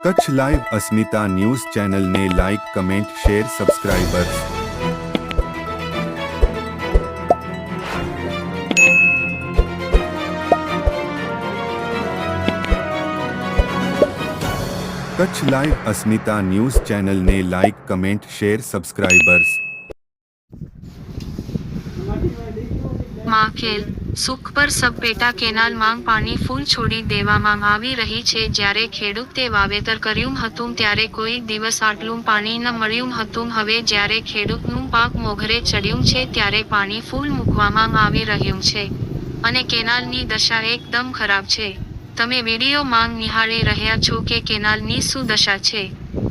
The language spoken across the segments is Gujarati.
કચ્છ લાઈવ અસ્મિતા ન્યૂઝ ચેનલને like, comment, share, subscribers. Kutch live Asmita news ચેનલને like, comment, share, subscribers. Makhel Sukhpar સબપેટા કેનાલમાં પાણી ફૂલ છોડી દેવામાં આવી રહી છે. જ્યારે ખેડૂતે વાવેતર કર્યું હતું ત્યારે કોઈ દિવસ આટલું પાણી ન મળ્યું હતું. હવે જ્યારે ખેડૂતનું પાક મોઘરે ચડ્યું છે ત્યારે પાણી ફૂલ મૂકવામાં આવી રહ્યું છે અને કેનાલની દશા એકદમ ખરાબ છે. તમે વિડીયોમાં નિહાળી રહ્યા છો કે કેનાલની શું દશા છે.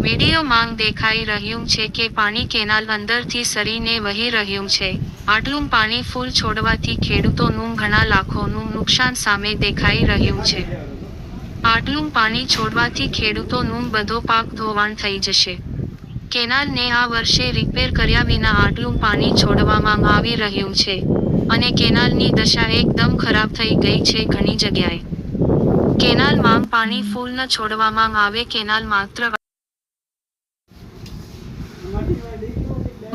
વિડીયોમાં દેખાઈ રહ્યું છે કે પાણી કેનાલ અંદરથી સરીને વહી રહ્યું છે. આટલું પાણી ફૂલ છોડવાથી ખેડૂતોનું ઘણા લાખોનું નુકસાન સામે દેખાઈ રહ્યું છે. આટલું પાણી છોડવાથી ખેડૂતોનું બધો પાક ધોવાણ થઈ જશે. કેનાલને આ વર્ષે રિપેર કર્યા વિના આટલું પાણી છોડવામાં આવી રહ્યું છે અને કેનાલની દશા એકદમ ખરાબ થઈ ગઈ છે. ઘણી જગ્યાએ કેનાલમાં પાણી ફૂલ ન છોડવામાં આવે. કેનાલ માત્ર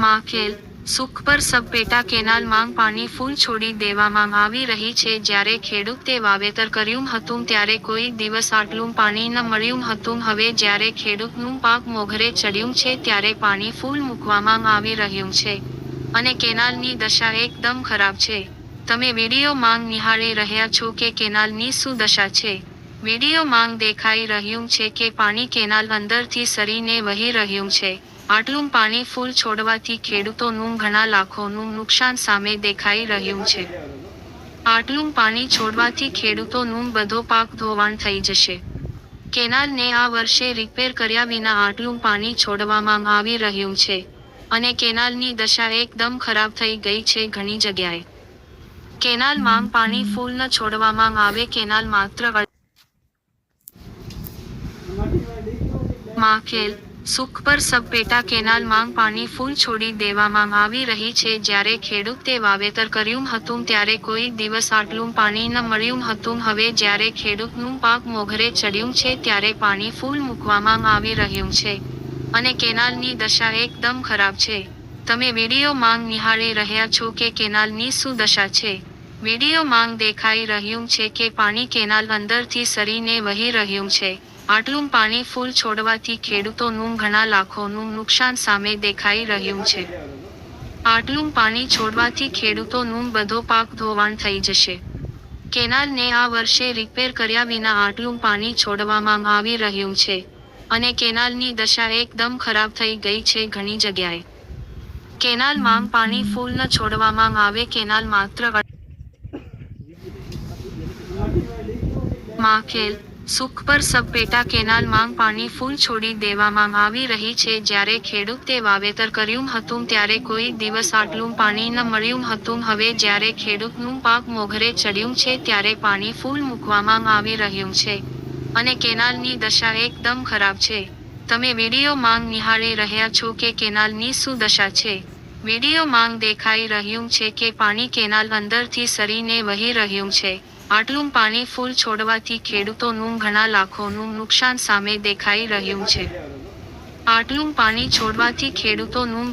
માખેલ સુખપર સબપેટા કેનાલમાં પાણી ફૂલ છોડી દેવામાં આવી રહી છે. જ્યારે ખેડૂતે વાવેતર કર્યું હતું ત્યારે કોઈ દિવસ આટલું પાણી ન મળ્યું હતું. હવે જ્યારે ખેડૂતનું પાક મોઘરે ચડ્યું છે ત્યારે પાણી ફૂલ મૂકવામાં આવી રહ્યું છે અને કેનાલની દશા એકદમ ખરાબ છે. તમે વિડીયોમાં નિહાળી રહ્યા છો કે કેનાલની શું દશા છે. વિડીયોમાં દેખાઈ રહ્યું છે કે પાણી કેનાલ અંદરથી સરીને વહી રહ્યું છે. આટલું પાણી ફૂલ છોડવાથી ખેડૂતોનું ઘણા લાખોનું નુકસાન સામે દેખાઈ રહ્યું છે. આટલું પાણી છોડવાથી ખેડૂતોનું બધો પાક ધોવાણ થઈ જશે. કેનાલને આ વર્ષે રિપેર કર્યા વિના આટલું પાણી છોડવામાં આવી રહ્યું છે અને કેનાલની દશા એકદમ ખરાબ થઈ ગઈ છે. ઘણી જગ્યાએ કેનાલમાં પાણી ફૂલ ન છોડવામાં આવે. કેનાલ માત્ર માખેલ સુખપર સબપેટા કેનાલમાં પાણી ફૂલ છોડી દેવામાં આવી રહી છે. જ્યારે ખેડૂતે વાવેતર કર્યું હતું ત્યારે કોઈ દિવસ આટલું પાણી ન મળ્યું હતું. હવે જ્યારે ખેડૂતનું પાક મોઘરે ચડ્યું છે ત્યારે પાણી ફૂલ મૂકવામાં આવી રહ્યું છે અને કેનાલની દશા એકદમ ખરાબ છે. તમે વિડીયોમાં નિહાળી રહ્યા છો કે કેનાલની શું દશા છે. વિડીયોમાં દેખાઈ રહ્યું છે કે પાણી કેનાલ અંદરથી સરીને વહી રહ્યું છે. આટલું પાણી ફૂલ છોડવાથી ખેડૂતોનું ઘણા લાખોનું નુકસાન સામે દેખાઈ રહ્યું છે. આટલું પાણી છોડવાથી ખેડૂતોનું બધો પાક ધોવાણ થઈ જશે. કેનાલને આ વર્ષે રિપેર કર્યા વિના આટલું પાણી છોડવામાં આવી રહ્યું છે અને કેનાલની દશા એકદમ ખરાબ થઈ ગઈ છે. ઘણી જગ્યાએ કેનાલમાં પાણી ફૂલ ન છોડવામાં આવે. કેનાલ માત્ર માખેલ સુખપર સબપેટા કેનાલમાં પાણી ફૂલ છોડી દેવામાં આવી રહી છે. જ્યારે ખેડૂતે વાવેતર કર્યું હતું ત્યારે કોઈ દિવસ આટલું પાણી ન મળ્યું હતું. હવે જ્યારે ખેડૂતનું પાક મોઘરે ચડ્યું છે ત્યારે પાણી ફૂલ મૂકવામાં આવી રહ્યું છે અને કેનાલની દશા એકદમ ખરાબ છે. તમે વિડીયોમાં નિહાળી રહ્યા છો કે કેનાલની શું દશા છે. વિડીયોમાં દેખાઈ રહ્યું છે કે પાણી કેનાલ અંદરથી સરીને વહી રહ્યું છે. આટલું પાણી ફૂલ છોડવાથી ખેડૂતોનું ઘણા લાખોનું નુકસાન સામે દેખાઈ રહ્યું છે. આટલું પાણી છોડવાથી ખેડૂતોનું